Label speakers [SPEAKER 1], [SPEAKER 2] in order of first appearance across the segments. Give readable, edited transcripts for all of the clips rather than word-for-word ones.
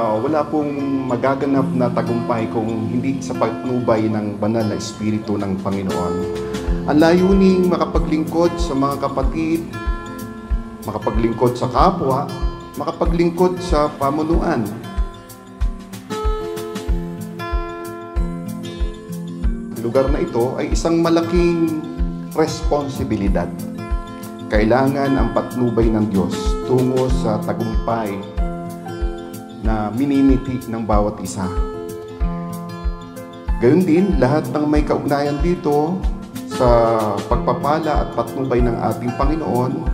[SPEAKER 1] Wala pong magaganap na tagumpay kung hindi sa patnubay ng banal na Espiritu ng Panginoon. Ang layuning makapaglingkod sa mga kapatid, makapaglingkod sa kapwa, makapaglingkod sa pamunuan. Lugar na ito ay isang malaking responsibilidad. Kailangan ang patnubay ng Diyos tungo sa tagumpay na minimiti ng bawat isa. Gayun din, lahat ng may kaugnayan dito sa pagpapala at patnubay ng ating Panginoon,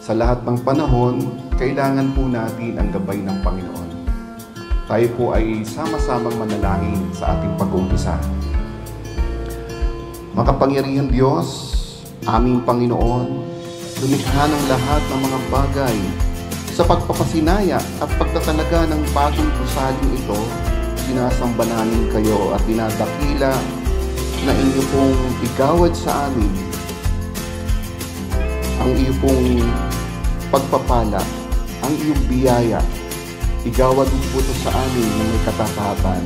[SPEAKER 1] sa lahat ng panahon, kailangan po natin ang gabay ng Panginoon. Tayo po ay sama-samang manalangin sa ating pag-uumpisa. Makapangyarihang Diyos, aming Panginoon, lumikha ng lahat ng mga bagay sa pagpapasinaya at pagtatalaga ng bagong gusaling ito. Sinasamba namin kayo at dinadakila na inyo pong igawad sa amin ang iyo pong pagpapala, ang iyong biyaya. Igawad po ito sa amin na may katapatan,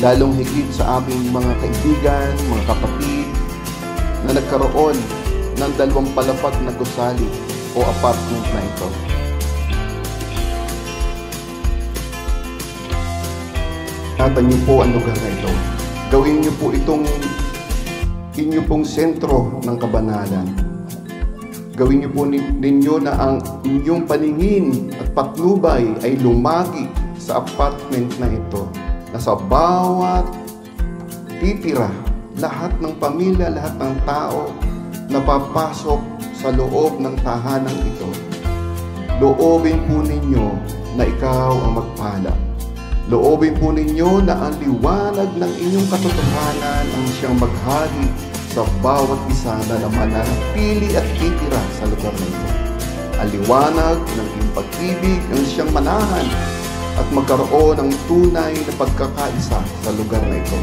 [SPEAKER 1] lalong higit sa aming mga kaibigan, mga kapatid na nagkaroon ng 2 palapag na gusali o apartment na ito. Ingatan niyo po ang lugar na ito. Gawin niyo po itong inyo pong sentro ng kabanalan. Gawin niyo po ninyo na ang inyong paningin at patnubay ay lumagi sa apartment na ito, na sa bawat titira, lahat ng pamilya, lahat ng tao na papasok sa loob ng tahanan ito, loobin po ninyo na ikaw ang magpala. Loobin po ninyo na ang liwanag ng inyong katotohanan ang siyang maghari sa bawat isa na mananatili at titira sa lugar na ito. Ang liwanag ng iyong pag-ibig ang siyang manahan at magkaroon ng tunay na pagkakaisa sa lugar na ito.